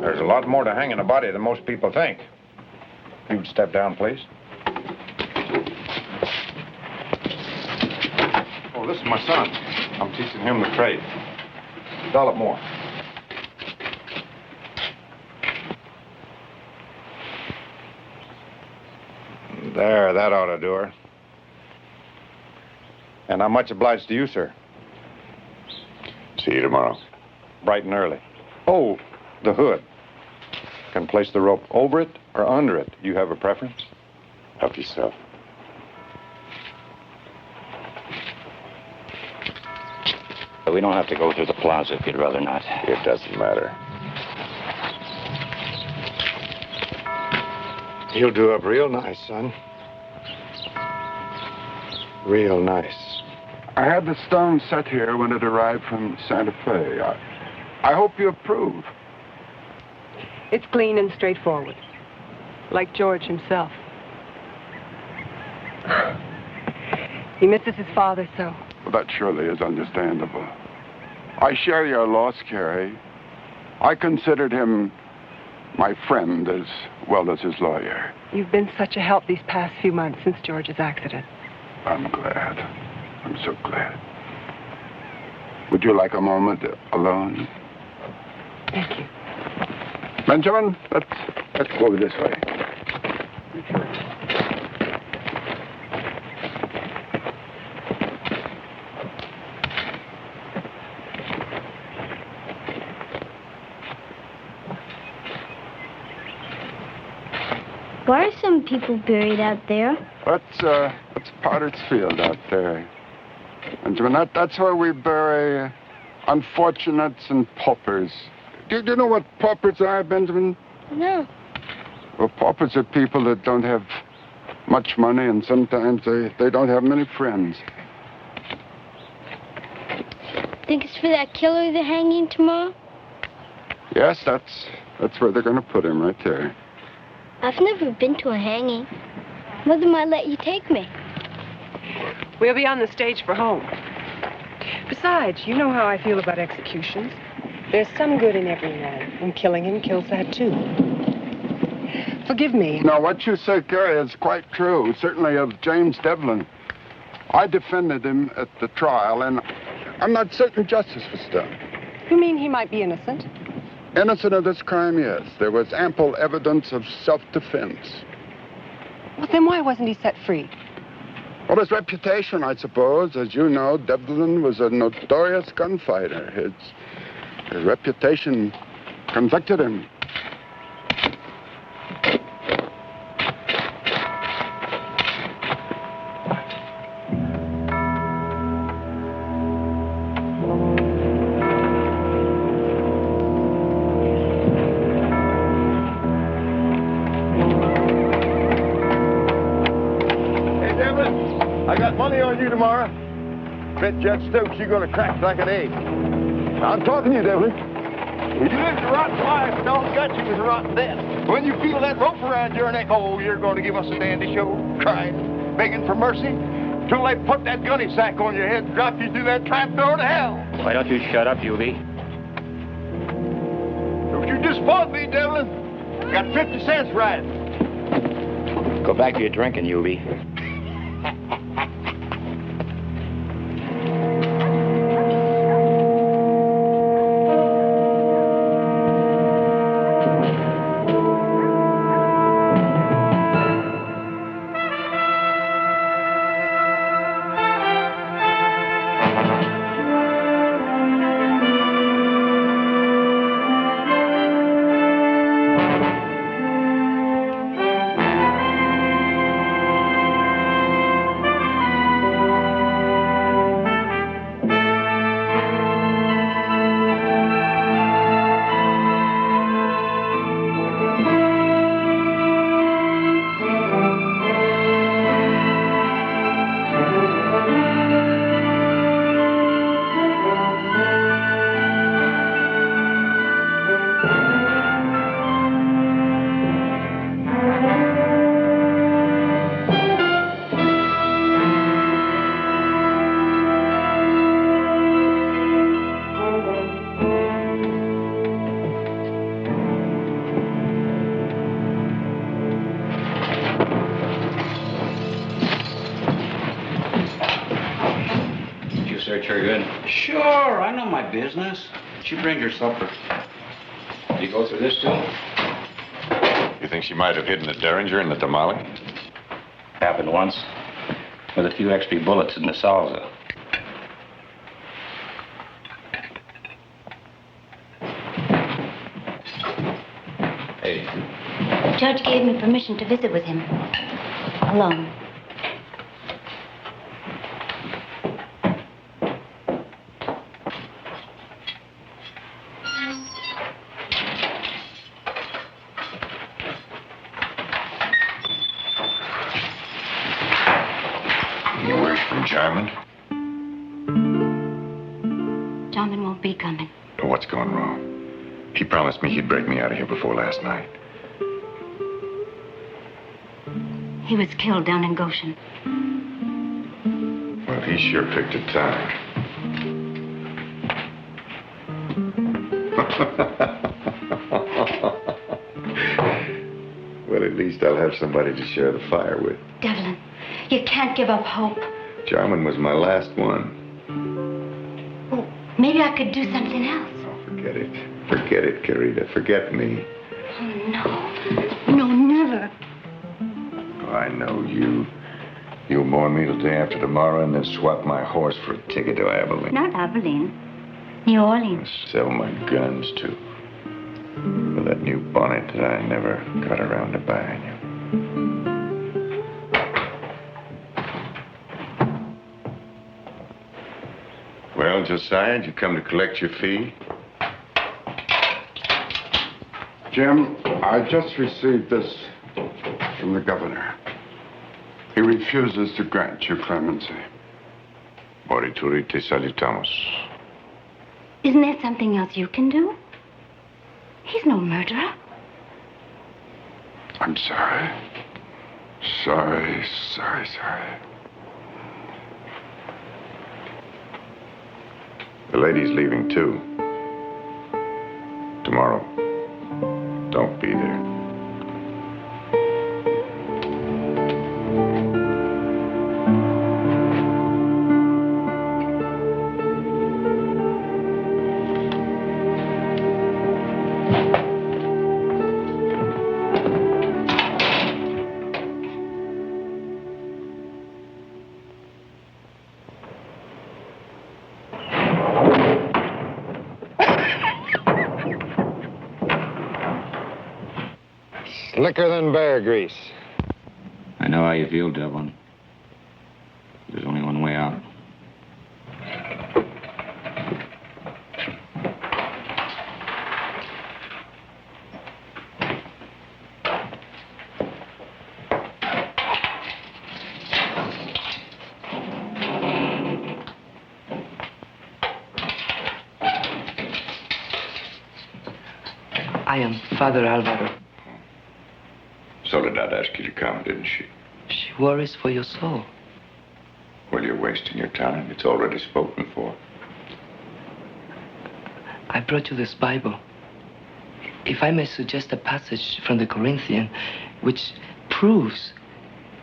There's a lot more to hanging a body than most people think. You'd step down, please. Oh, this is my son. I'm teaching him the trade. $1 more. There, that ought to do her. And I'm much obliged to you, sir. See you tomorrow. Bright and early. Oh, the hood. Can place the rope over it or under it. You have a preference? Help yourself. We don't have to go through the plaza if you'd rather not. It doesn't matter. You'll do up real nice, son. Real nice. I had the stone set here when it arrived from Santa Fe. I hope you approve. It's clean and straightforward, like George himself. He misses his father so. Well, that surely is understandable. I share your loss, Carrie. I considered him my friend as well as his lawyer. You've been such a help these past few months since George's accident. I'm glad. I'm so glad. Would you like a moment alone? Thank you. Benjamin, let's go this way. Why are some people buried out there? That's Potter's Field out there. Benjamin, that's where we bury unfortunates and paupers. Do you know what paupers are, Benjamin? No. Well, paupers are people that don't have much money, and sometimes they don't have many friends. Think it's for that killer they're hanging tomorrow? Yes, that's where they're going to put him, right there. I've never been to a hanging. Mother might let you take me. We'll be on the stage for home. Besides, you know how I feel about executions. There's some good in every man, and killing him kills that too. Forgive me. Now, what you say, Carrie, is quite true, certainly of James Devlin. I defended him at the trial, and I'm not certain justice was done. You mean he might be innocent? Innocent of this crime, yes. There was ample evidence of self-defense. Well, then why wasn't he set free? Well, his reputation, I suppose. As you know, Devlin was a notorious gunfighter. His reputation convicted him. Tomorrow, bet Judge Stokes you're gonna crack like an egg. I'm talking to you, Devlin. You lived a rotten life, and all it got you was a rotten death. When you feel that rope around your neck, oh, you're gonna give us a dandy show, crying, begging for mercy, till they put that gunny sack on your head and drop you through that trap door to hell. Why don't you shut up, Yuby? Don't you disappoint me, Devlin. Got 50 cents right. Go back to your drinking, Yuby. her good? Sure, I know my business. She brings her supper. Did you go through this too? You think she might have hidden the Derringer in the tamale? Happened once. With a few extra bullets in the salsa. Hey. Judge gave me permission to visit with him. Alone. Any word from Jarman? Jarman won't be coming. Oh, what's gone wrong? He promised me he'd break me out of here before last night. He was killed down in Goshen. Well, he sure picked a time. Well, at least I'll have somebody to share the fire with. Devlin, you can't give up hope. Jarman was my last one. Oh, maybe I could do something else. Oh, forget it. Forget it, Carita. Forget me. Oh, no. No, never. Oh, I know you. You'll mourn me till day after tomorrow and then swap my horse for a ticket to Abilene. Not Abilene. New Orleans. Sell my guns, too. For that new bonnet that I never got around to buying you. Well, Josiah, did you come to collect your fee? Jim, I just received this from the governor. He refuses to grant you clemency. Morituri te salutamos. Isn't there something else you can do? He's no murderer. I'm sorry. Sorry. The lady's leaving, too. Tomorrow. Don't be there. Slicker than bear grease. I know how you feel, Devlin. There's only one way out. I am Father Alvaro. Soledad asked you to come, didn't she? She worries for your soul. Well, you're wasting your time. It's already spoken for. I brought you this Bible. If I may suggest a passage from the Corinthian, which proves,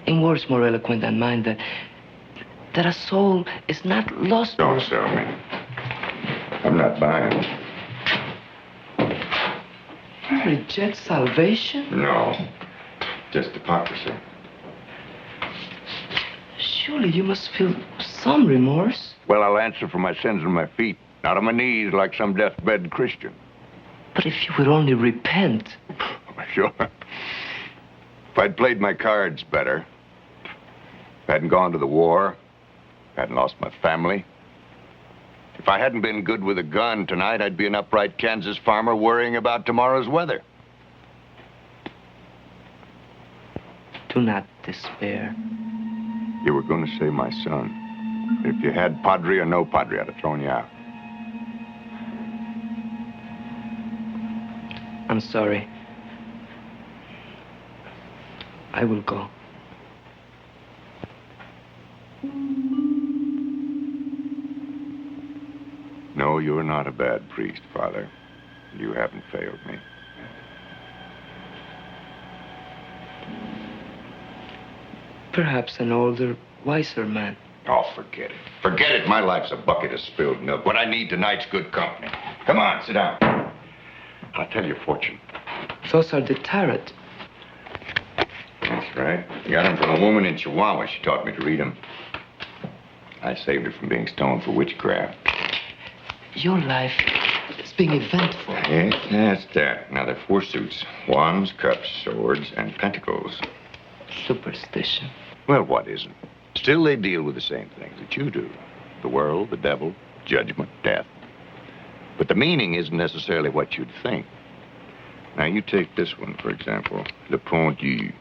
in words more eloquent than mine, that a soul is not lost. Don't sell me. I'm not buying. You reject salvation? No. Just hypocrisy. Surely you must feel some remorse. Well, I'll answer for my sins on my feet, not on my knees like some deathbed Christian. But if you would only repent. Sure. If I'd played my cards better, if I hadn't gone to the war, if I hadn't lost my family, if I hadn't been good with a gun tonight, I'd be an upright Kansas farmer worrying about tomorrow's weather. Do not despair. You were going to say my son. If you had Padre or no Padre, I'd have thrown you out. I'm sorry. I will go. No, you're not a bad priest, Father. You haven't failed me. Perhaps an older, wiser man. Oh, forget it. Forget it. My life's a bucket of spilled milk. What I need tonight's good company. Come on, sit down. I'll tell you a fortune. Those are the tarot. That's right. Got them from a woman in Chihuahua. She taught me to read them. I saved her from being stoned for witchcraft. Your life is being eventful. Yes, that's that. Now, there are 4 suits. Wands, cups, swords, and pentacles. Superstition. Well, what isn't? Still, they deal with the same things that you do. The world, the devil, judgment, death. But the meaning isn't necessarily what you'd think. Now, you take this one, for example. Le Pendu.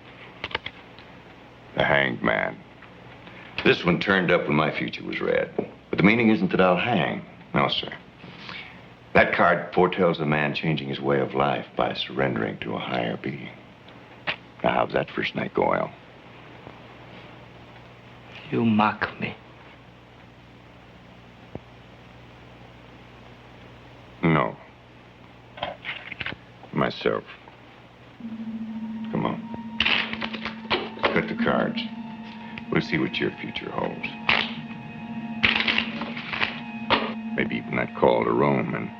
The hanged man. This one turned up when my future was red. But the meaning isn't that I'll hang. No, sir. That card foretells a man changing his way of life by surrendering to a higher being. Now, how's that first night go, Al? You mock me. No. Myself. Come on. Cut the cards. We'll see what your future holds. Maybe even that call to Rome and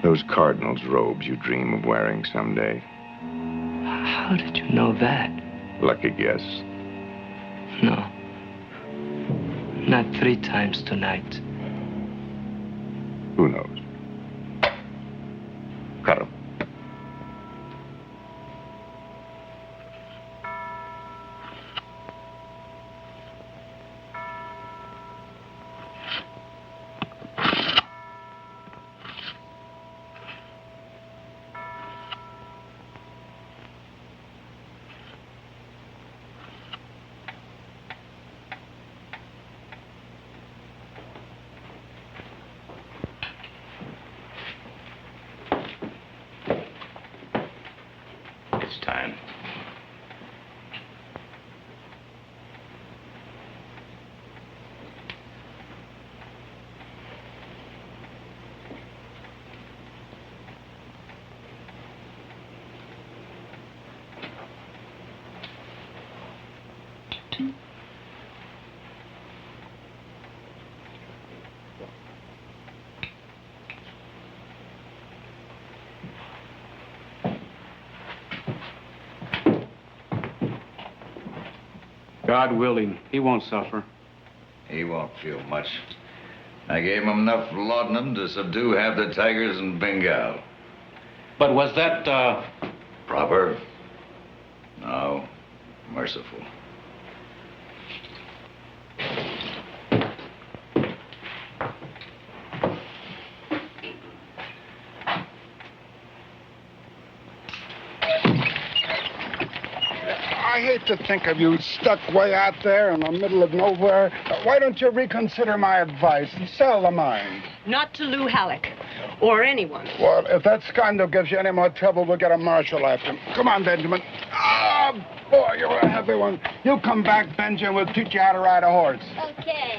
those cardinal's robes you dream of wearing someday. How did you know that? Lucky guess. No. Not 3 times tonight. Who knows? Cut him. It's time. God willing, he won't suffer. He won't feel much. I gave him enough laudanum to subdue half the tigers in Bengal. But was that, Proper? No. Merciful. I hate to think of you stuck way out there in the middle of nowhere. Why don't you reconsider my advice and sell the mine? Not to Lou Halleck. Or anyone. Well, if that scoundrel gives you any more trouble, we'll get a marshal after him. Come on, Benjamin. Oh, boy, you're a heavy one. You come back, Benjamin, we'll teach you how to ride a horse. Okay.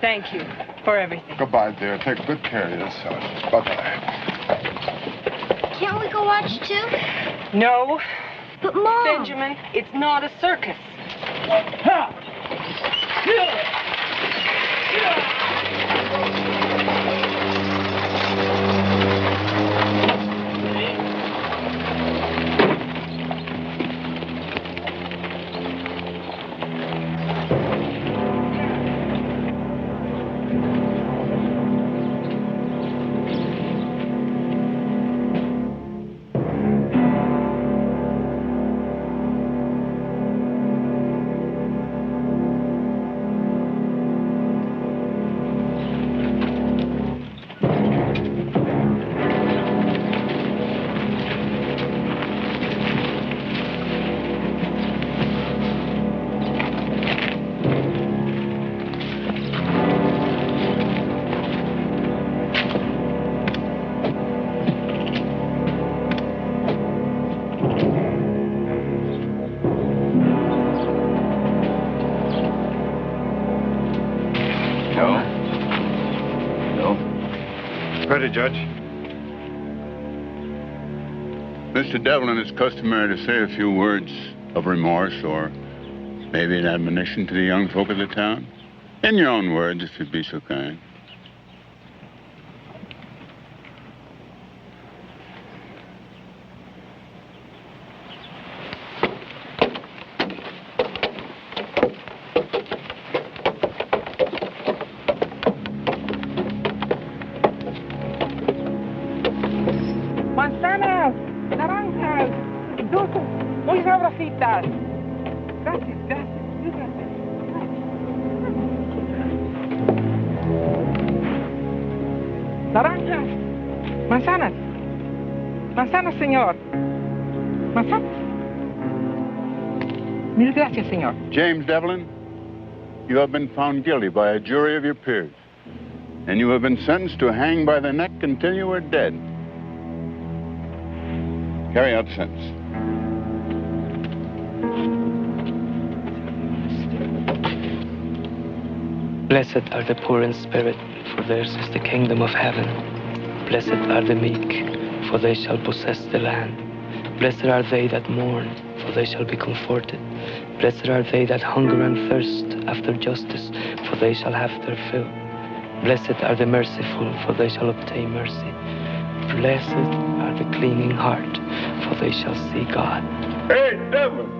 Thank you for everything. Goodbye, dear. Take good care of yourself. Bye-bye. Can't we go watch too? No. But, Mom. Benjamin, it's not a circus. Ready, Judge. Mr. Devlin, it's customary to say a few words of remorse or Maybe an admonition to the young folk of the town? In your own words, if you'd be so kind. Manzanas, naranjas, dulces, muy sabrositas. Gracias, gracias, gracias. Naranjas, manzanas, manzanas, señor. Manzanas. Mil gracias, señor. James Devlin, you have been found guilty by a jury of your peers, and you have been sentenced to hang by the neck until you are dead. Carry out the sentence. Blessed are the poor in spirit, for theirs is the kingdom of heaven. Blessed are the meek, for they shall possess the land. Blessed are they that mourn, for they shall be comforted. Blessed are they that hunger and thirst after justice, for they shall have their fill. Blessed are the merciful, for they shall obtain mercy. Blessed are the clean in heart, for they shall see God. Hey, Devlin,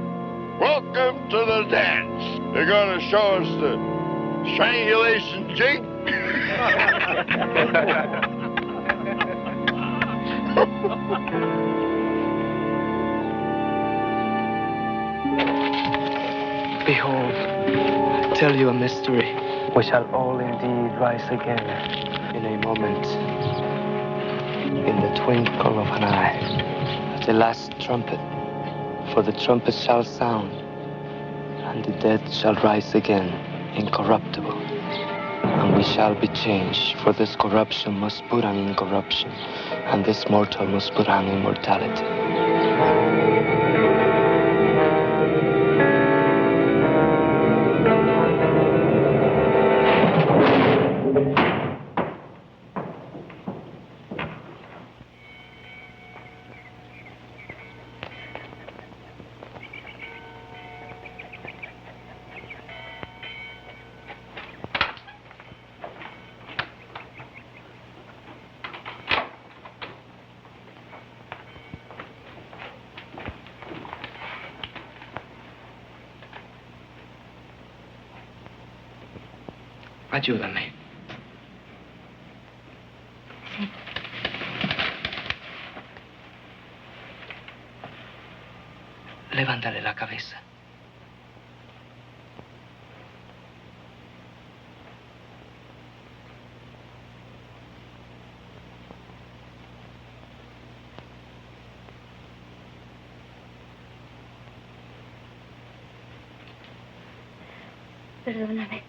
welcome to the dance. They're going to show us the strangulation jig. Behold, I tell you a mystery. We shall all indeed rise again in a moment, in the twinkle of an eye, at the last trumpet. For the trumpet shall sound, and the dead shall rise again, incorruptible. And we shall be changed, for this corruption must put on incorruption, and this mortal must put on immortality. Ayúdame. Sí. Levántale la cabeza. Perdóname.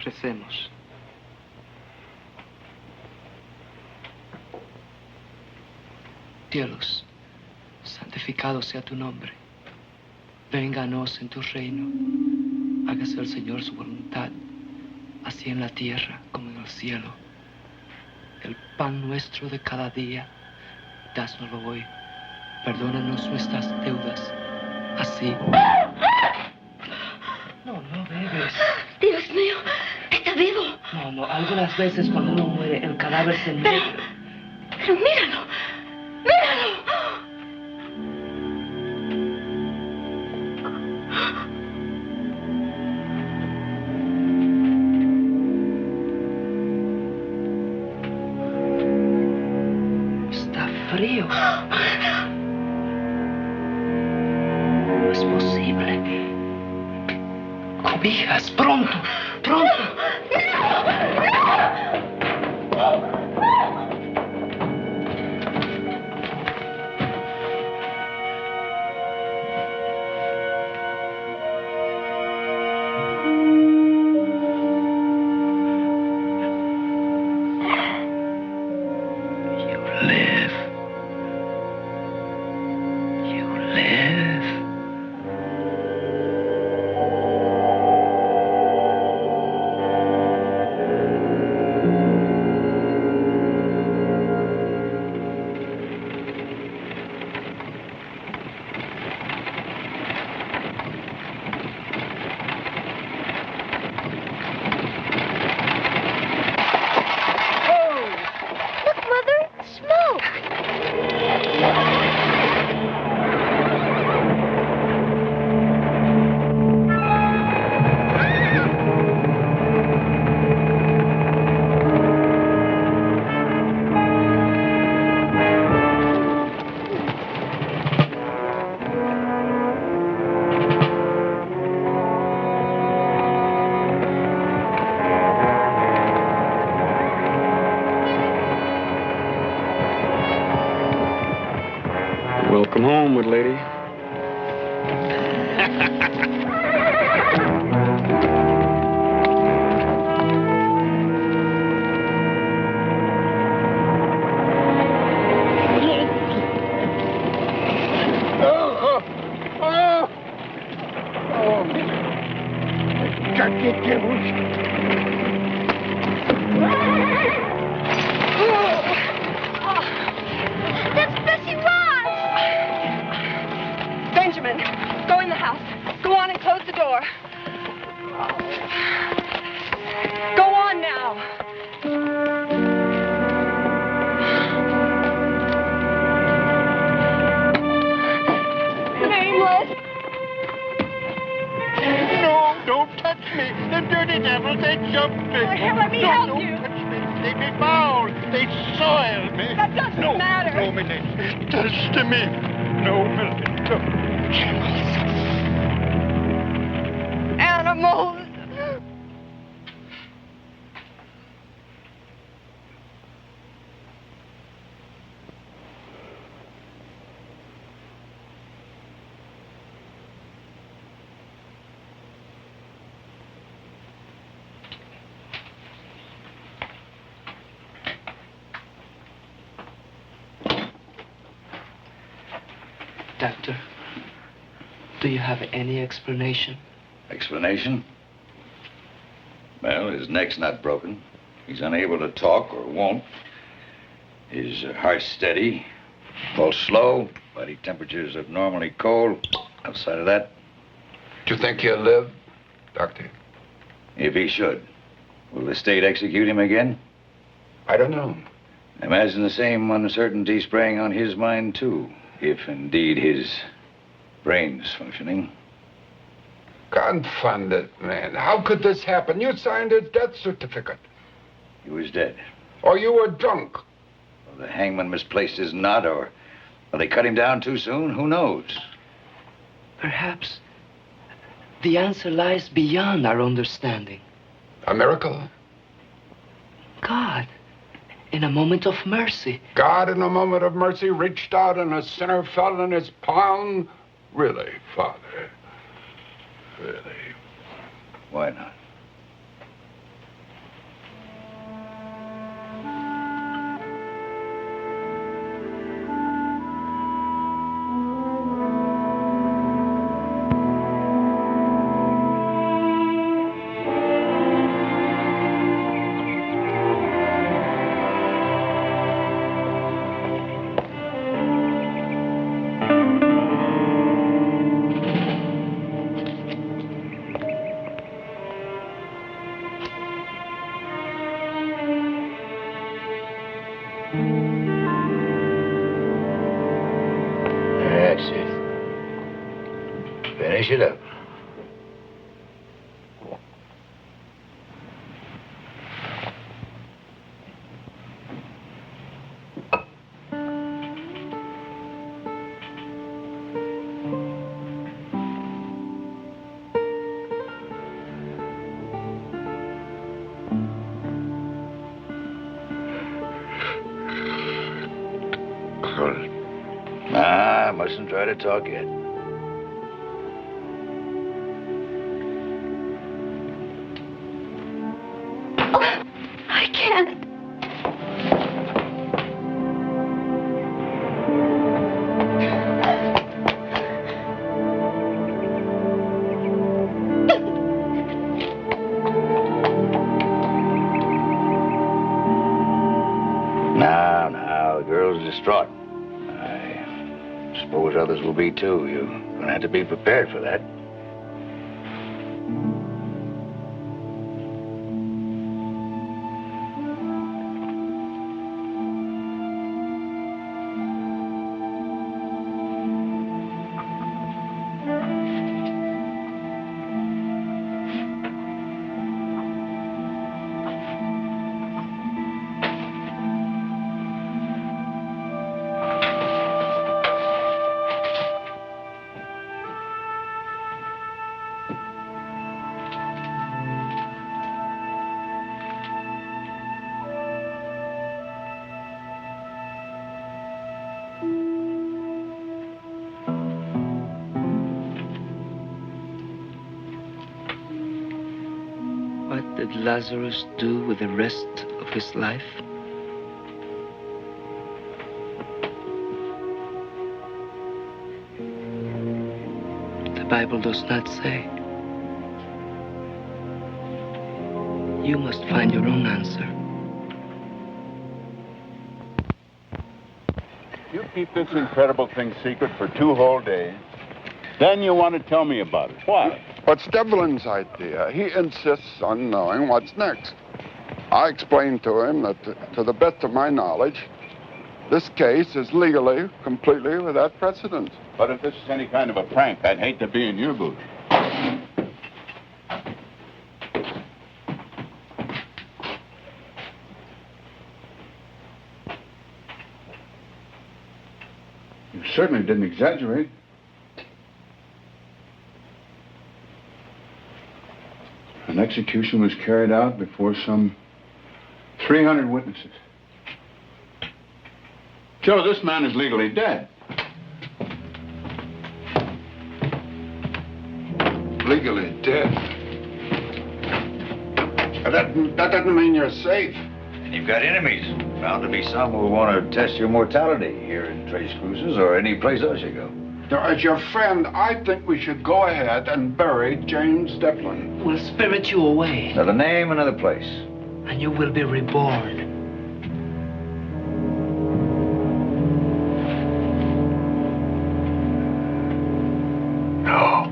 Recemos. Cielos, santificado sea tu nombre. Venga a nos en tu reino. Hágase el Señor su voluntad, así en la tierra como en el cielo. El pan nuestro de cada día, dásnoslo hoy. Perdónanos nuestras deudas, así. No bebes. Dios mío, está vivo. No, algunas veces cuando uno muere, el cadáver se muere. Pero míralo, míralo. Está frío. No es posible. Cobijas, pronto, pronto. Welcome home, good lady. That's Bessie Ross! Benjamin, go in the house. Go on and close the door. Go on now. Nameless. No, don't touch me. The dirty devils, they jumped me. Let me help you. Don't touch me. They befouled. They soiled me. That doesn't matter. No, Milady. It does to me. No, Milady. No. Animals. Doctor, do you have any explanation? Explanation? Well, his neck's not broken. He's unable to talk or won't. His heart's steady. Pulse slow. Body temperature's abnormally cold. Outside of that, Do you think he'll live, Doctor? if he should, will the state execute him again? I don't know. Imagine the same uncertainty spraying on his mind, too, if indeed his brain's functioning. Confound it, man. How could this happen? You signed his death certificate. He was dead. Or you were drunk. Well, the hangman misplaced his knot, or they cut him down too soon. Who knows? Perhaps the answer lies beyond our understanding. A miracle? God, in a moment of mercy. God, in a moment of mercy, reached out and a sinner fell in his palm? Really, Father? Really? Why not? That's it. Finish it up. Nah, I mustn't try to talk yet. I can't. Now, the girl's distraught. I suppose others will be, too. You're gonna have to be prepared for that. What did Lazarus do with the rest of his life? The Bible does not say. You must find your own answer. You keep this incredible thing secret for 2 whole days. Then you want to tell me about it. Why? What's Devlin's idea? He insists on knowing what's next. I explained to him that, to the best of my knowledge, this case is legally, completely without precedent. But if this is any kind of a prank, I'd hate to be in your booth. You certainly didn't exaggerate. An execution was carried out before some 300 witnesses. Joe, this man is legally dead. Legally dead? That doesn't mean you're safe. And you've got enemies. Bound to be some who want to test your mortality here in Tres Cruces or any place else you go. Now, as your friend, I think we should go ahead and bury James Devlin. We'll spirit you away. Another name, another place. And you will be reborn. No.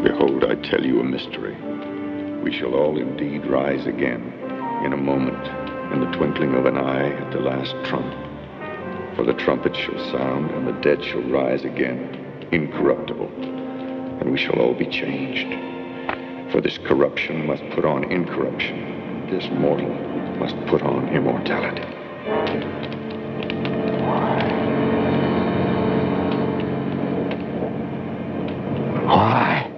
Behold, I tell you a mystery. We shall all indeed rise again, in a moment, in the twinkling of an eye, at the last trump. For the trumpet shall sound, and the dead shall rise again, incorruptible, and we shall all be changed. For this corruption must put on incorruption, this mortal must put on immortality. Why? Why?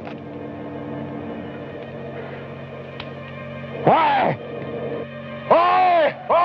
Why? Why?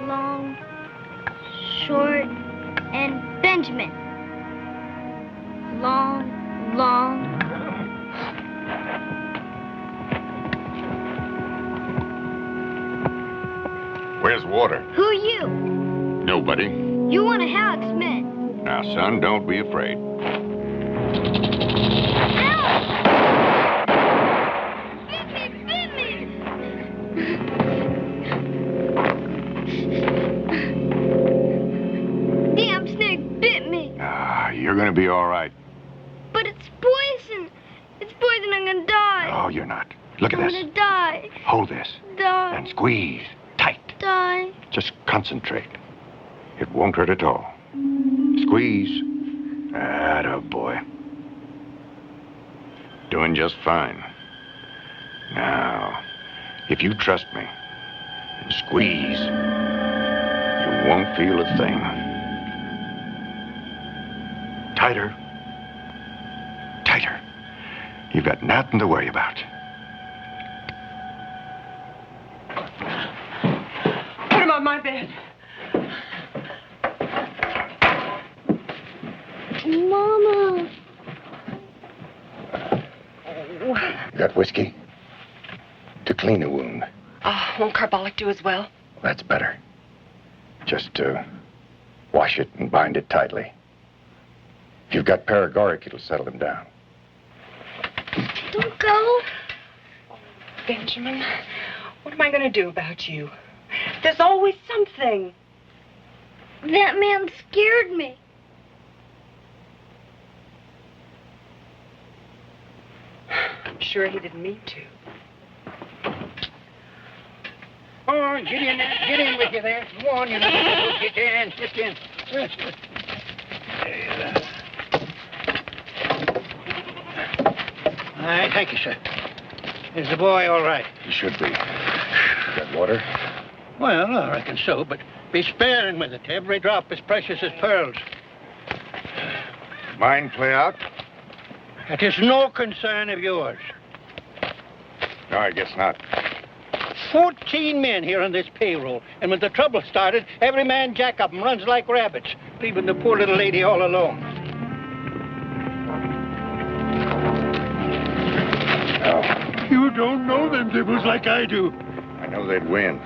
long, short, and Benjamin. Long, long. Where's water? Who are you? Nobody. You one of Halleck's men. Now, son, don't be afraid. Damn snake bit me. You're gonna be all right. But it's poison. It's poison. I'm gonna die. Oh, you're not. Look at I'm this. gonna die. Hold this. Die. And squeeze. Tight. Die. Just concentrate. It won't hurt at all. Squeeze. Atta boy. Doing just fine. Now, if you trust me and squeeze, you won't feel a thing. Tighter. Tighter. You've got nothing to worry about. Put him on my bed. Mama. You got whiskey? To clean a wound. Won't carbolic do as well? That's better. Just wash it and bind it tightly. If you've got paregoric, it'll settle him down. Don't go. Benjamin, what am I going to do about you? There's always something. That man scared me. I'm sure he didn't mean to. Oh, get in there. Get in with you there. Go on, you know. Get in. Get in. All right, thank you, sir. Is the boy all right? He should be. Got water? Well, I reckon so, but be sparing with it. Every drop is precious as pearls. Mind play out? It is no concern of yours. No, I guess not. 14 men here on this payroll, and when the trouble started, every man jack up and runs like rabbits, leaving the poor little lady all alone. Oh. You don't know them devils like I do. I know they'd win.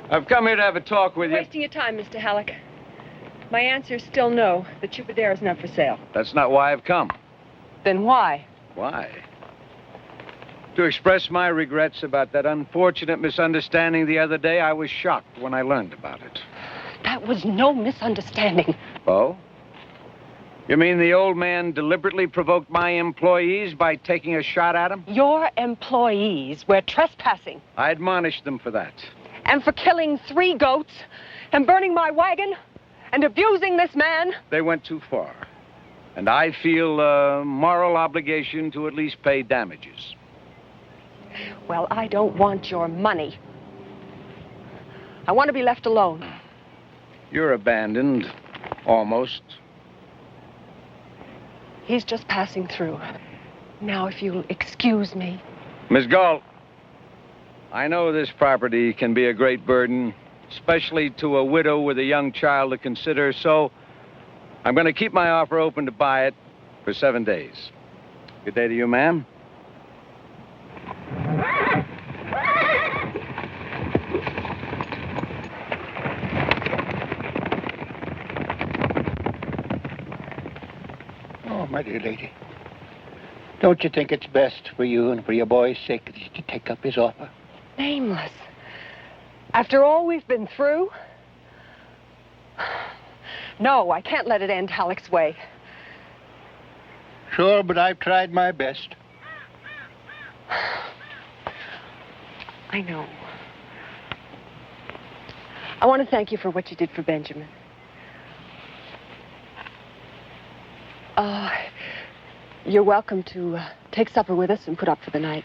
I've come here to have a talk with you. Wasting your time, Mr. Halleck. My answer is still no. The Chupadera is not for sale. That's not why I've come. Then why? Why? To express my regrets about that unfortunate misunderstanding the other day. I was shocked when I learned about it. That was no misunderstanding. Oh? You mean the old man deliberately provoked my employees by taking a shot at them? Your employees were trespassing. I admonished them for that. And for killing 3 goats and burning my wagon and abusing this man. They went too far. And I feel a moral obligation to at least pay damages. Well, I don't want your money. I want to be left alone. You're abandoned. Almost. He's just passing through. Now, if you'll excuse me. Miss Galt, I know this property can be a great burden, especially to a widow with a young child to consider, so I'm going to keep my offer open to buy it for 7 days. Good day to you, ma'am. Oh, my dear lady. Don't you think it's best for you and for your boy's sake that you take up his offer? Nameless. After all we've been through? No, I can't let it end Halleck's way. Sure, but I've tried my best. I know. I want to thank you for what you did for Benjamin. You're welcome to take supper with us and put up for the night.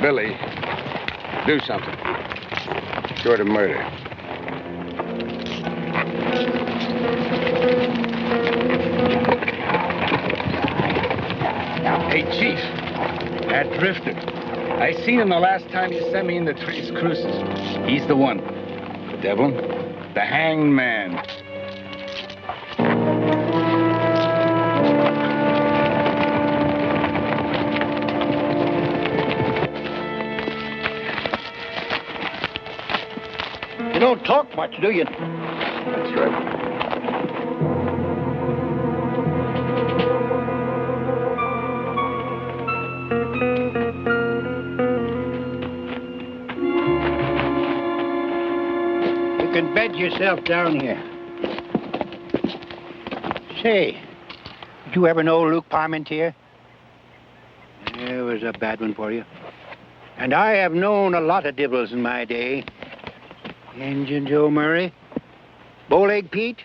Billy, do something. Short of murder. Hey, Chief, that drifter. I seen him the last time you sent me in the Tres Cruces. He's the one. Devlin, the hanged man. You don't talk much, do you? That's right. You can bed yourself down here. Say, did you ever know Luke Parmentier? It was a bad one for you. And I have known a lot of divils in my day. Injun Joe Murray, Bowleg Pete.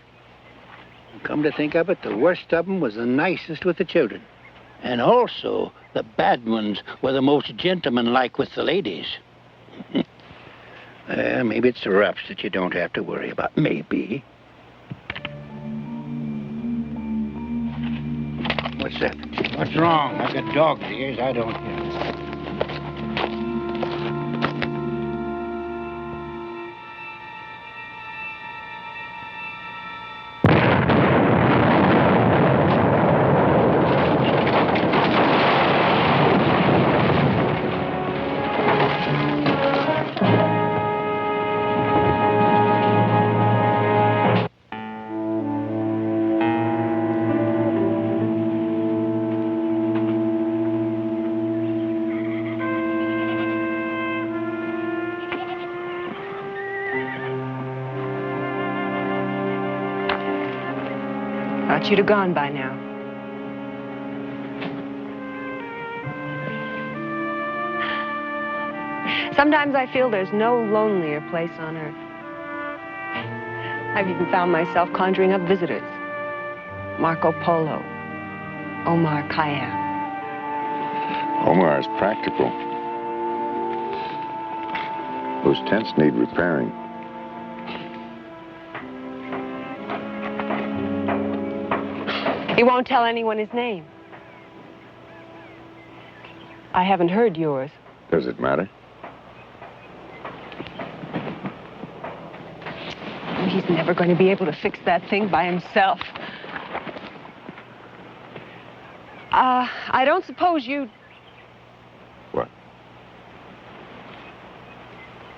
Come to think of it, the worst of them was the nicest with the children. And also, the bad ones were the most gentlemanlike with the ladies. Maybe it's the roughs that you don't have to worry about. Maybe. What's that? What's wrong? I've got dog's ears. I don't hear. You'd have gone by now. Sometimes I feel there's no lonelier place on earth. I've even found myself conjuring up visitors. Marco Polo, Omar Khayyam. Omar's practical. Those tents need repairing. He won't tell anyone his name. I haven't heard yours. Does it matter? He's never going to be able to fix that thing by himself. I don't suppose you'd... What?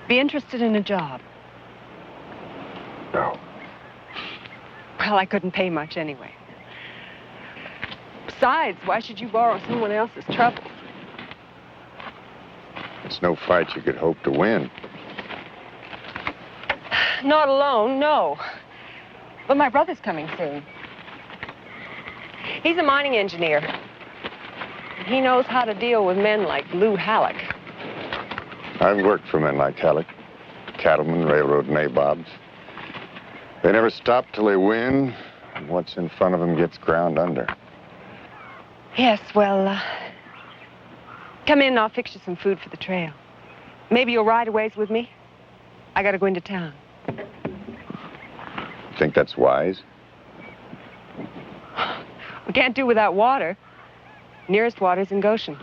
Be interested in a job. No. Well, I couldn't pay much anyway. Besides, why should you borrow someone else's trouble? It's no fight you could hope to win. Not alone, no. But my brother's coming soon. He's a mining engineer. He knows how to deal with men like Lou Halleck. I've worked for men like Halleck. Cattlemen, railroad nabobs. They never stop till they win, and what's in front of them gets ground under. Yes, well, come in and I'll fix you some food for the trail. Maybe you'll ride a ways with me? I gotta go into town. Think that's wise? We can't do without water. Nearest water's in Goshen.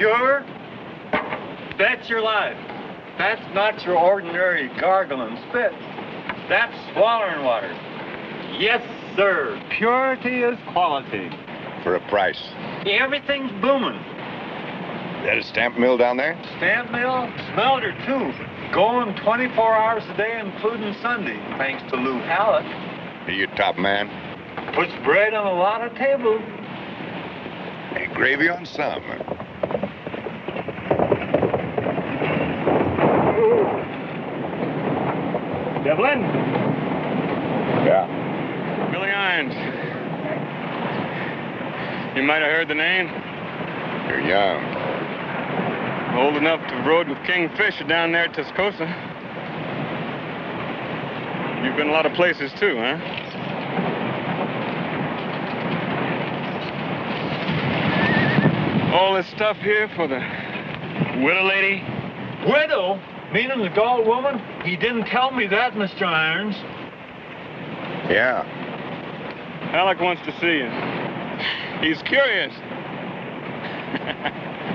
Pure? Bet your life. That's not your ordinary gargling spit. That's swallowing water. Yes, sir. Purity is quality. For a price. Everything's booming. That a stamp mill down there? Stamp mill, smelter too. Going 24 hours a day, including Sunday, thanks to Lou Hallett. He your top man? Puts bread on a lot of tables. And gravy on some. Devlin? Yeah. Billy Irons. You might have heard the name. You're young. Old enough to have rode with King Fisher down there at Tascosa. You've been a lot of places too, huh? All this stuff here for the widow lady? Widow? Meaning the gaunt woman? He didn't tell me that, Mr. Irons. Yeah. Alec wants to see you. He's curious.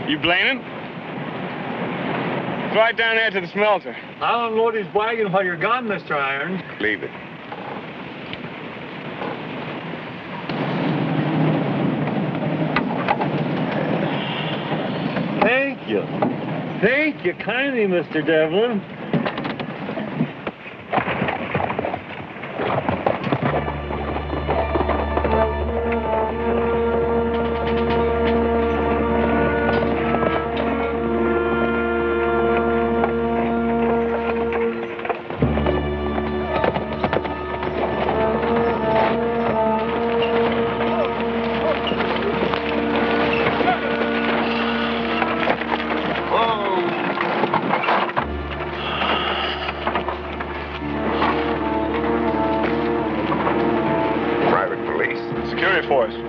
You blame him? Right down there to the smelter. I'll unload his wagon while you're gone, Mr. Irons. Leave it. Thank you. Thank you kindly, Mr. Devlin.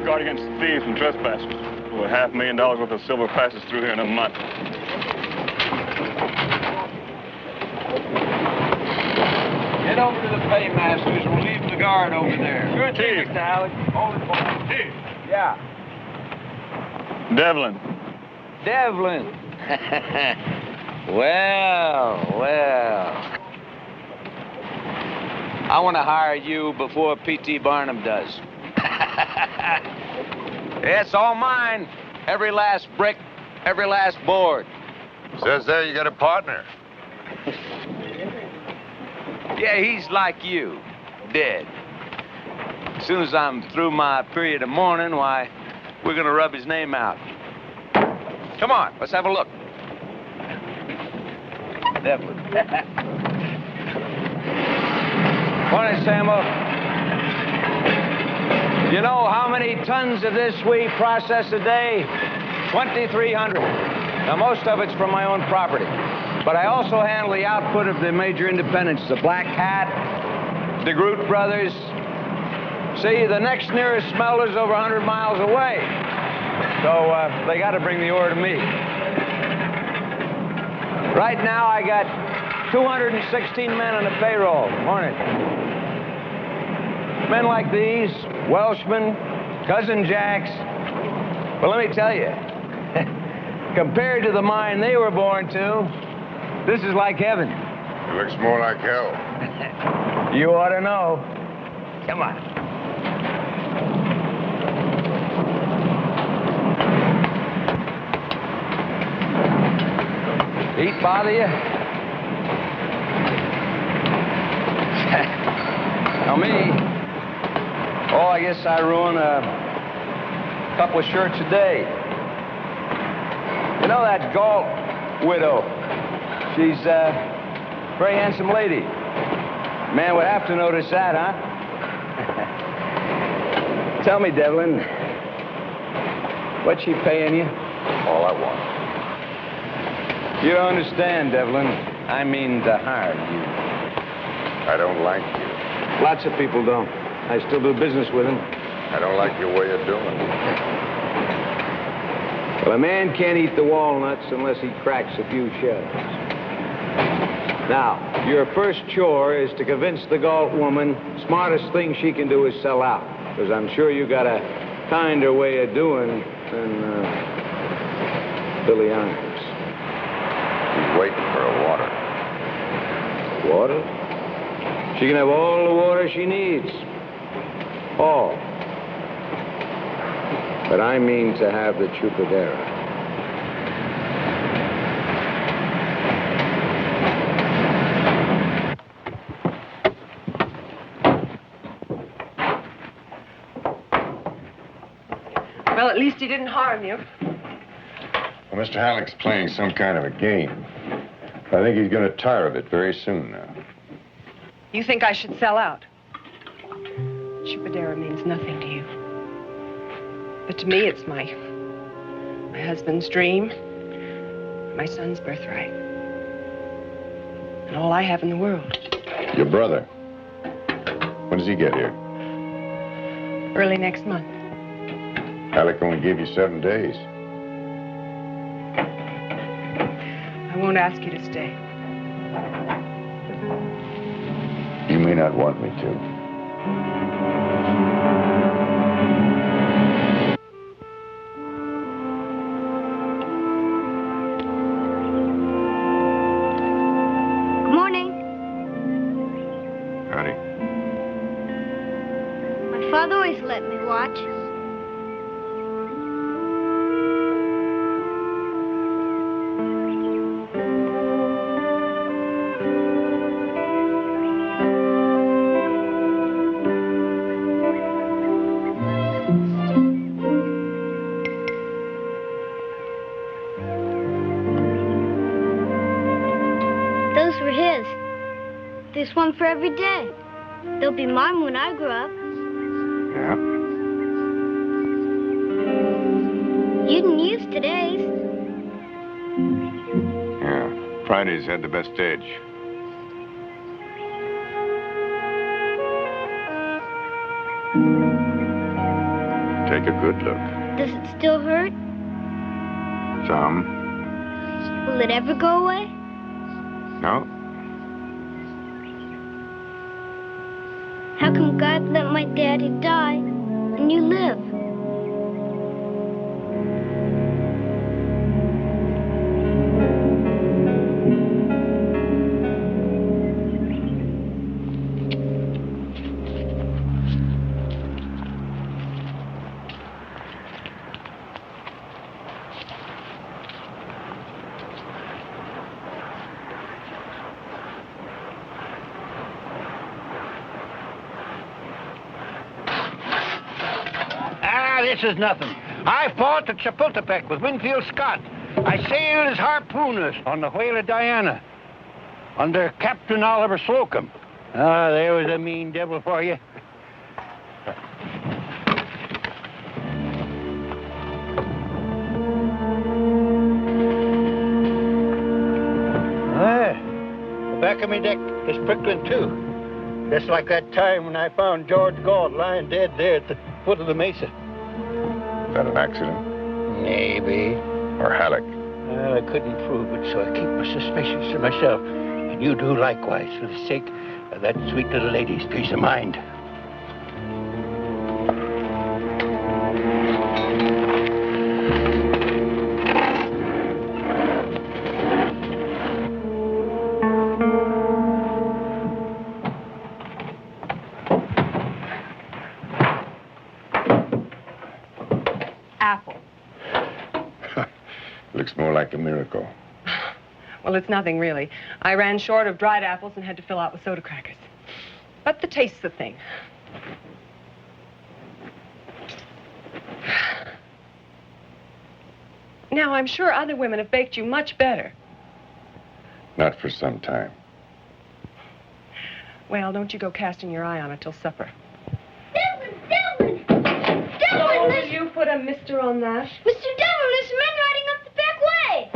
Guard against thieves and trespassers. Over $500,000 worth of silver passes through here in a month. Get over to the paymasters and we'll leave the guard over there. Sure thing, Mr. Alec. Hold it, boy. Here. Yeah. Devlin. Devlin. Well. I want to hire you before P.T. Barnum does. It's all mine. Every last brick, every last board. Says there you got a partner. Yeah, he's like you. Dead. As soon as I'm through my period of mourning, why, we're gonna rub his name out. Come on, let's have a look. Devlin. Morning, Samuel. You know how many tons of this we process a day? 2,300. Now, most of it's from my own property. But I also handle the output of the major independents, the Black Hat, the Groot Brothers. See, the next nearest smelter's over 100 miles away. So they got to bring the ore to me. Right now, I got 216 men on the payroll. Morning. Men like these, Welshmen, Cousin Jacks. But let me tell you, compared to the mine they were born to, this is like heaven. It looks more like hell. You ought to know. Come on. Heat bother you? Now me, oh, I guess I ruin a couple of shirts a day. You know that Galt widow? She's a very handsome lady. Man would have to notice that, huh? Tell me, Devlin, what's she paying you? All I want. You don't understand, Devlin. I mean to hire you. I don't like you. Lots of people don't. I still do business with them. I don't like your way of doing it. Well, a man can't eat the walnuts unless he cracks a few shells. Now, your first chore is to convince the Galt woman smartest thing she can do is sell out. Because I'm sure you got a kinder way of doing than... Billy Irons. He's waiting for a water. Water? She can have all the water she needs. All. But I mean to have the Chupadera. Well, at least he didn't harm you. Well, Mr. Halleck's playing some kind of a game. I think he's going to tire of it very soon now. You think I should sell out? Chupadera means nothing to you. But to me, it's my husband's dream, my son's birthright, and all I have in the world. Your brother. When does he get here? Early next month. Halleck only gave you 7 days. I won't ask you to stay. You may not want me to. Good morning. Howdy. My father always let me watch. Those were his. There's one for every day. They'll be mine when I grow up. Yeah. You didn't use today's. Yeah. Friday's had the best edge. Take a good look. Does it still hurt? Some. Will it ever go away? No. How come God let my daddy die and you live? This is nothing. I fought at Chapultepec with Winfield Scott. I sailed as harpooners on the whaler Diana under Captain Oliver Slocum. Ah, there was a mean devil for you. The back of my deck is prickling too. Just like that time when I found George Galt lying dead there at the foot of the mesa. Is that an accident? Maybe. Or Halleck? Well, I couldn't prove it, so I keep my suspicions to myself. And you do likewise, for the sake of that sweet little lady's peace of mind. Apple. Looks more like a miracle. Well, it's nothing, really. I ran short of dried apples and had to fill out with soda crackers. But the taste's the thing. Now, I'm sure other women have baked you much better. Not for some time. Well, don't you go casting your eye on it till supper. Devlin! Oh, will you put a mister on that? Mr. Devlin, there's men riding up the back way!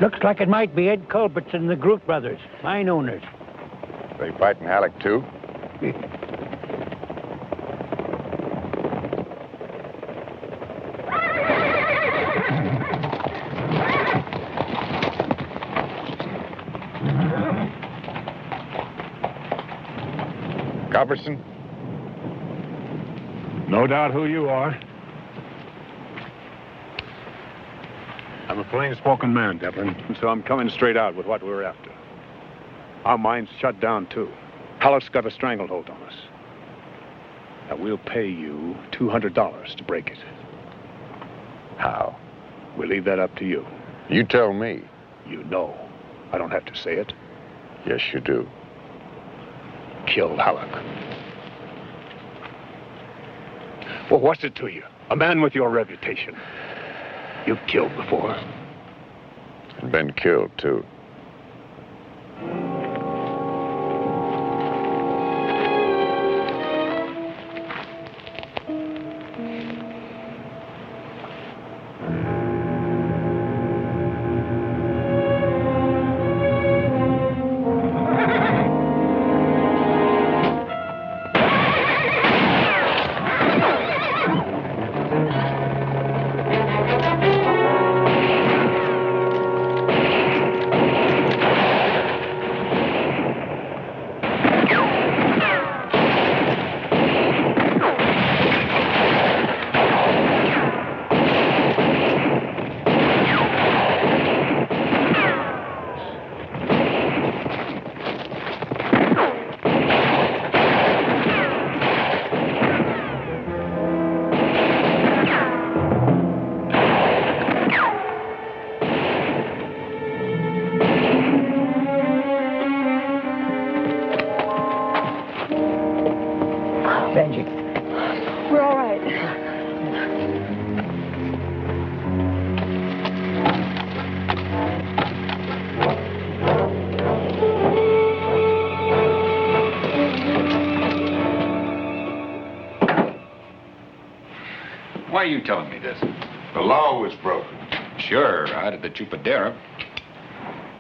Looks like it might be Ed Culbertson and the Groot brothers, mine owners. They fighting Halleck, too? Robertson? No doubt who you are. I'm a plain-spoken man, Devlin, and so I'm coming straight out with what we're after. Our mine's shut down, too. Halleck's got a stranglehold on us. Now, we'll pay you $200 to break it. How? We'll leave that up to you. You tell me. You know. I don't have to say it. Yes, you do. Kill Halleck. Well, what's it to you? A man with your reputation. You've killed before. And been killed, too. Benji. We're all right. Why are you telling me this? The law was broken. Sure, out at the Chupadera.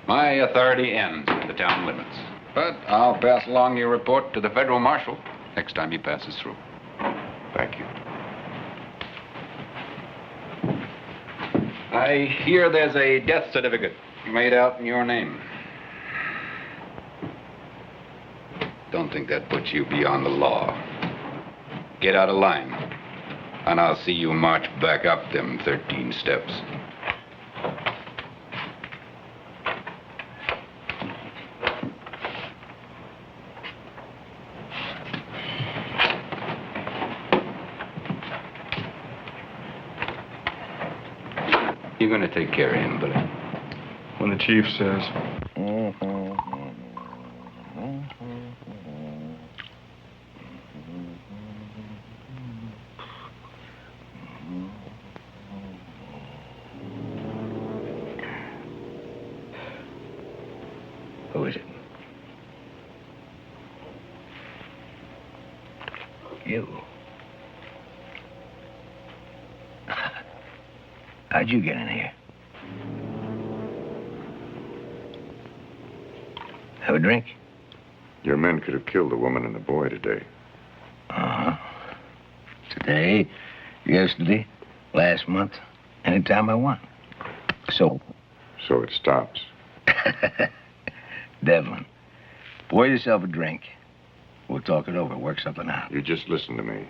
My authority ends at the town limits. But I'll pass along your report to the federal marshal next time he passes through. Thank you. I hear there's a death certificate made out in your name. Don't think that puts you beyond the law. Get out of line, and I'll see you march back up them 13 steps. You're gonna take care of him, Billy. When the chief says. Who is it? You. How'd you get in here? Have a drink? Your men could have killed the woman and the boy today. Uh-huh. Today, yesterday, last month, anytime I want. So it stops. Devlin, pour yourself a drink. We'll talk it over, work something out. You just listen to me.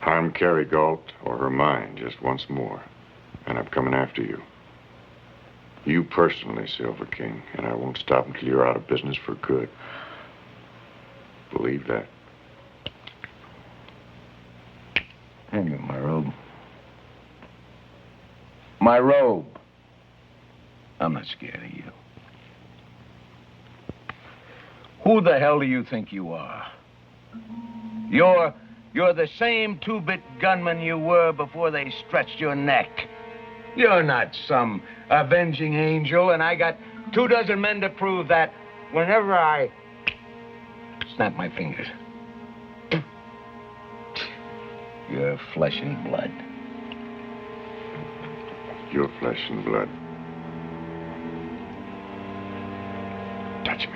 Harm Carrie Galt or her mind just once more, and I'm coming after you. You personally, Silver King, and I won't stop until you're out of business for good. Believe that. Hand me my robe. My robe. I'm not scared of you. Who the hell do you think you are? You're the same two-bit gunman you were before they stretched your neck. You're not some avenging angel, and I got 24 men to prove that whenever I snap my fingers. You're flesh and blood. Your flesh and blood. Touch me.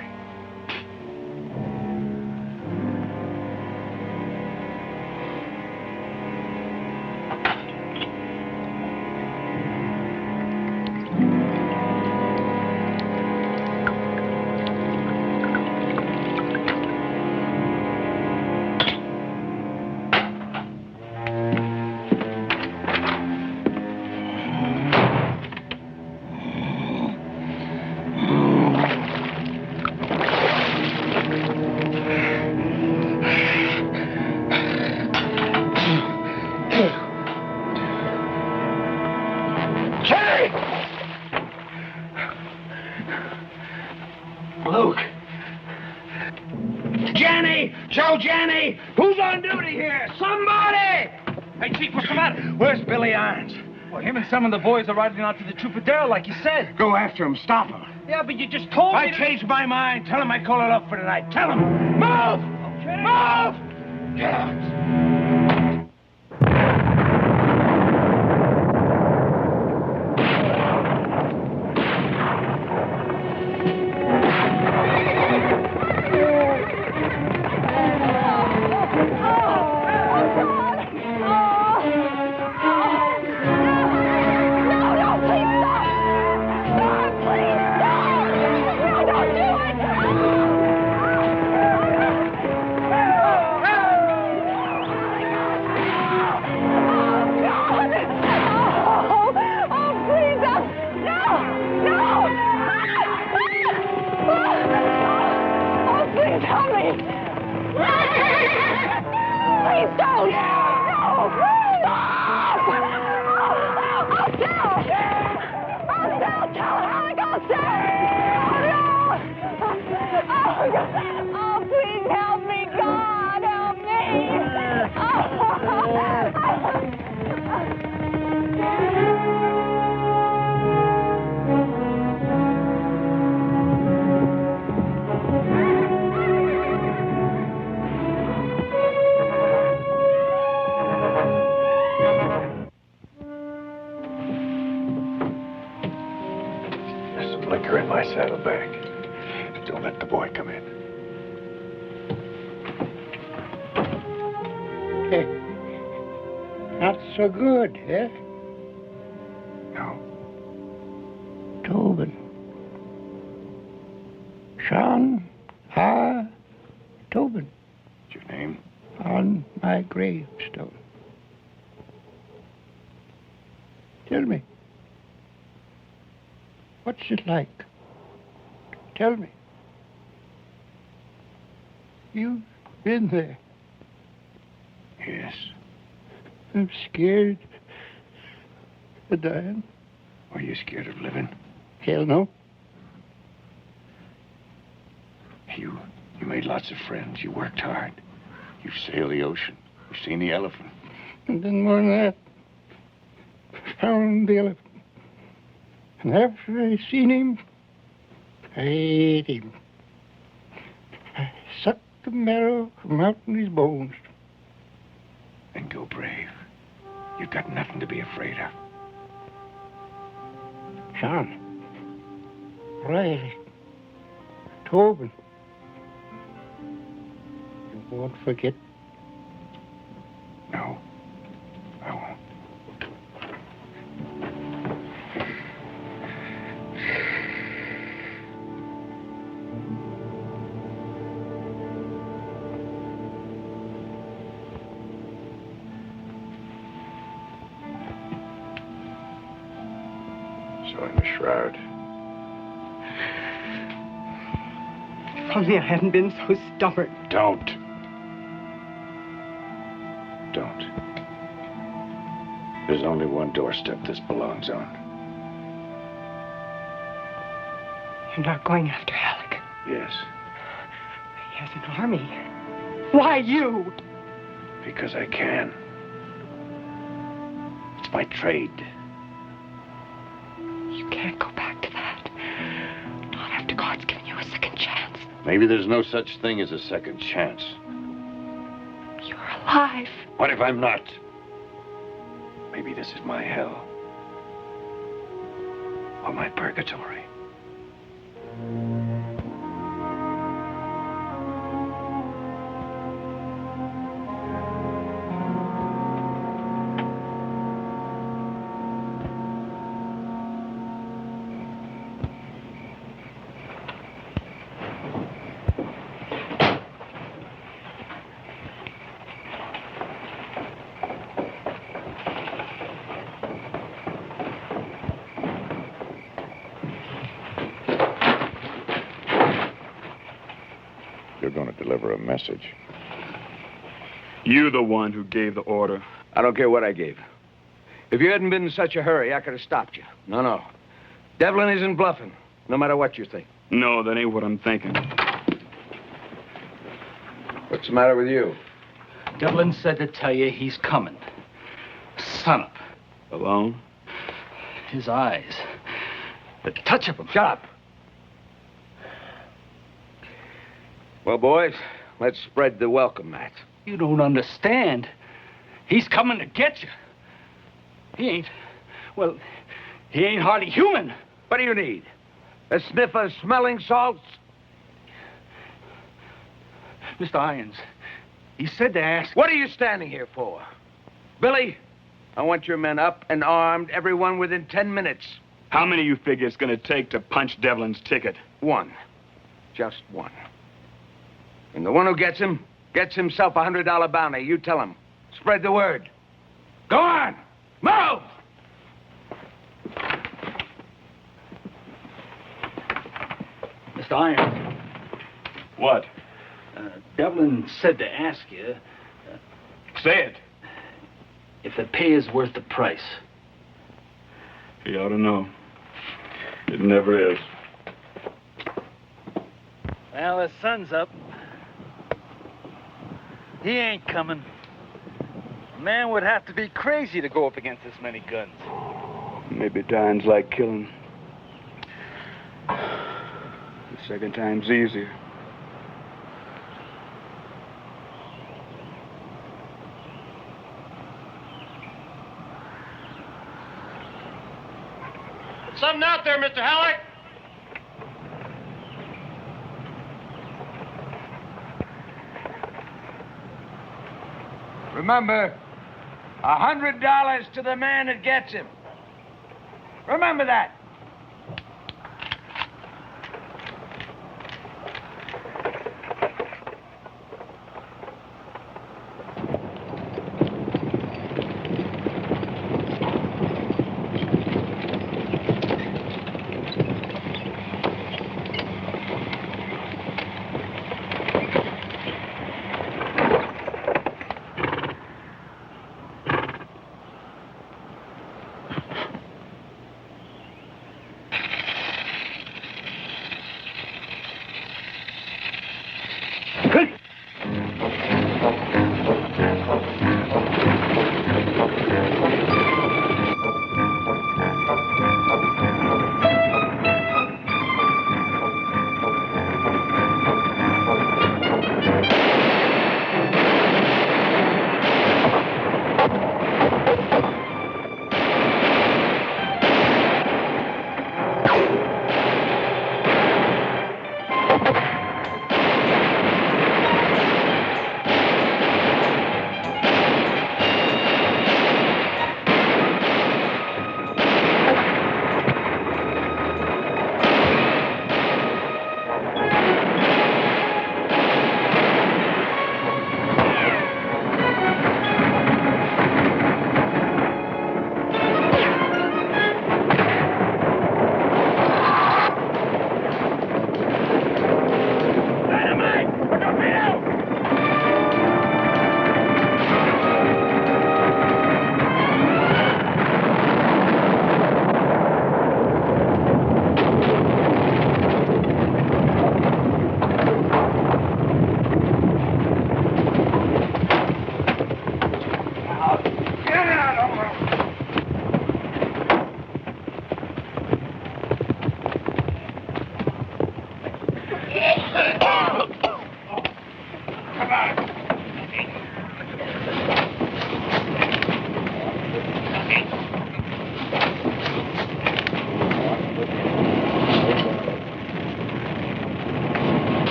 Jenny! Who's on duty here? Somebody! Hey, Chief, what's the matter? Where's Billy Irons? Well, him and some of the boys are riding out to the Chupadero, like you said. Go after him. Stop him. Yeah, but you just told me I changed my mind. Tell him I call it off for tonight. Tell him. Move! Okay. Move! Get out. In my saddlebag. Don't let the boy come in. Hey, not so good, eh? No. Tobin. Sean R. Tobin. What's your name? On my gravestone. Tell me. What's it like? Tell me. You've been there. Yes. I'm scared of dying. Are you scared of living? Hell no. You made lots of friends. You worked hard. You've sailed the ocean. You've seen the elephant. And then more than that, I found the elephant. And after I seen him, I ate him. I sucked the marrow from out in his bones. Then go brave. You've got nothing to be afraid of. Sean. Riley. Tobin. You won't forget. No, I won't. So in the shroud. If only I hadn't been so stubborn. Don't. There's only one doorstep this belongs on. You're not going after Alec. Yes, He has an army. Why you? because I can. It's my trade. You can't go back to that. Not after God's given you a second chance. Maybe there's no such thing as a second chance. You're alive. What if I'm not? Maybe this is my hell. Or my purgatory. You're going to deliver a message. You the one who gave the order. I don't care what I gave. If you hadn't been in such a hurry, I could have stopped you. No. Devlin isn't bluffing, no matter what you think. No, that ain't what I'm thinking. But What's the matter with you? Devlin said to tell you he's coming. Son up. Alone? His eyes. The touch of them. Shut up. Well, boys, let's spread the welcome mat. You don't understand. He's coming to get you. He ain't hardly human. What do you need? A sniff of smelling salts? Mr. Irons, he said to ask... What are you standing here for? Billy, I want your men up and armed, everyone within 10 minutes. How many you figure it's going to take to punch Devlin's ticket? One. Just one. And the one who gets him gets himself a $100 bounty. You tell him. Spread the word. Go on! Move! Mr. Irons. What? Devlin said to ask you... Say it. If the pay is worth the price. He ought to know. It never is. Well, the sun's up. He ain't coming. A man would have to be crazy to go up against this many guns. Maybe dying's like killing. The second time's easier. Something out there, Mr. Halleck. Remember, $100 to the man that gets him. Remember that.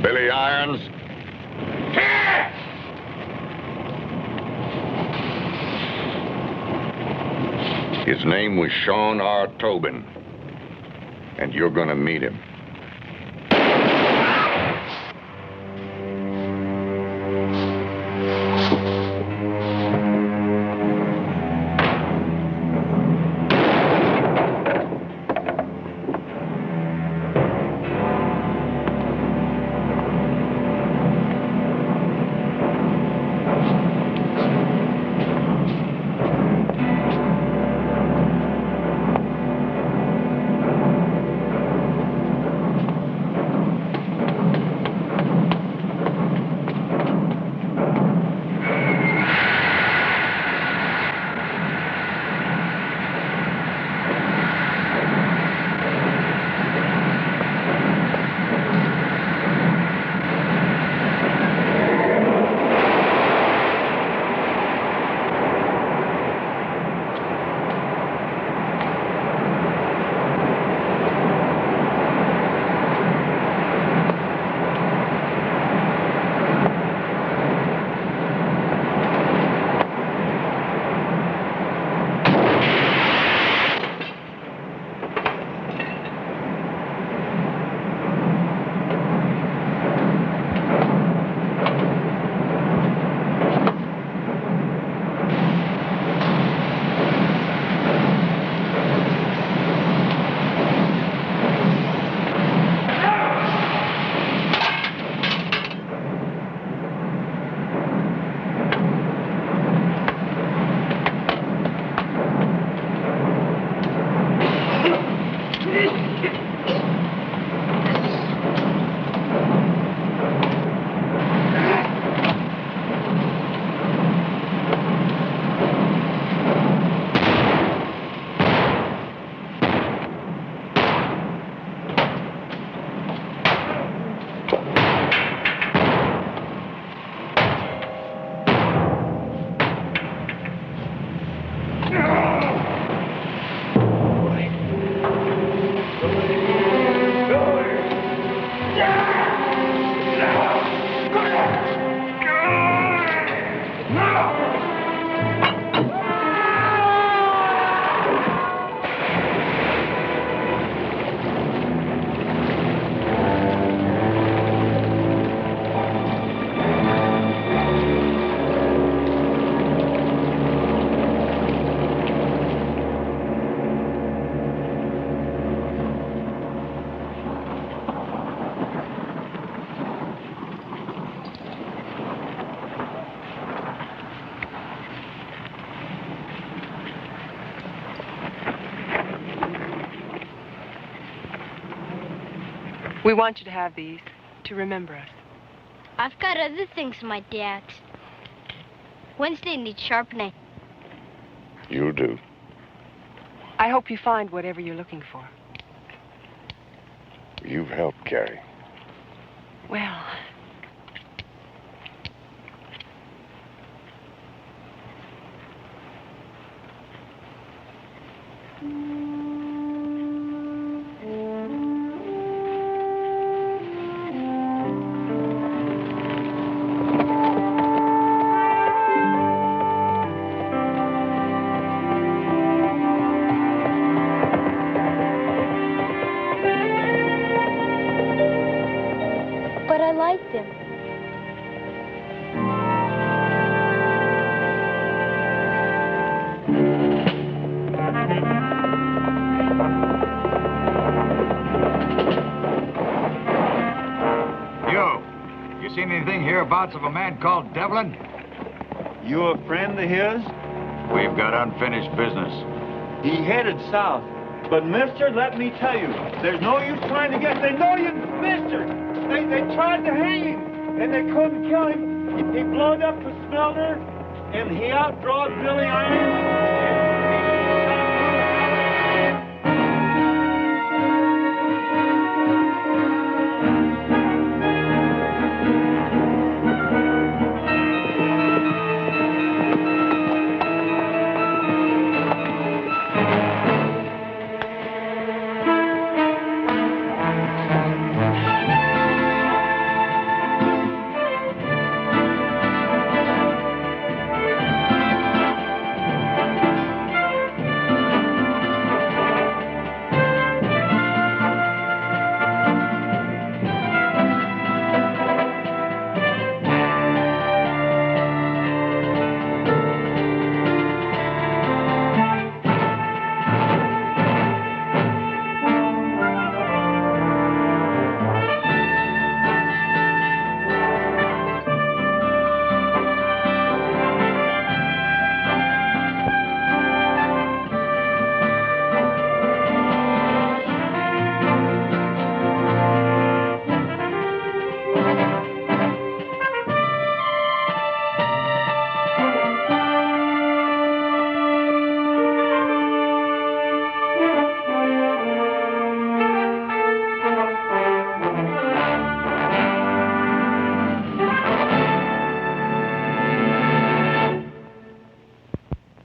Billy Irons. His name was Sean R. Tobin, and you're gonna meet him. We want you to have these to remember us. I've got other things in my dad's. Wednesday needs sharpening. You'll do. I hope you find whatever you're looking for. You've helped, Carrie. Well... But I liked him. You seen anything hereabouts of a man called Devlin? You a friend of his? We've got unfinished business. He headed south. But, mister, let me tell you, there's no use trying to get... They know you, mister! They tried to hang him, and they couldn't kill him. He blowed up the smelter, and he outdrawed Billy Irons.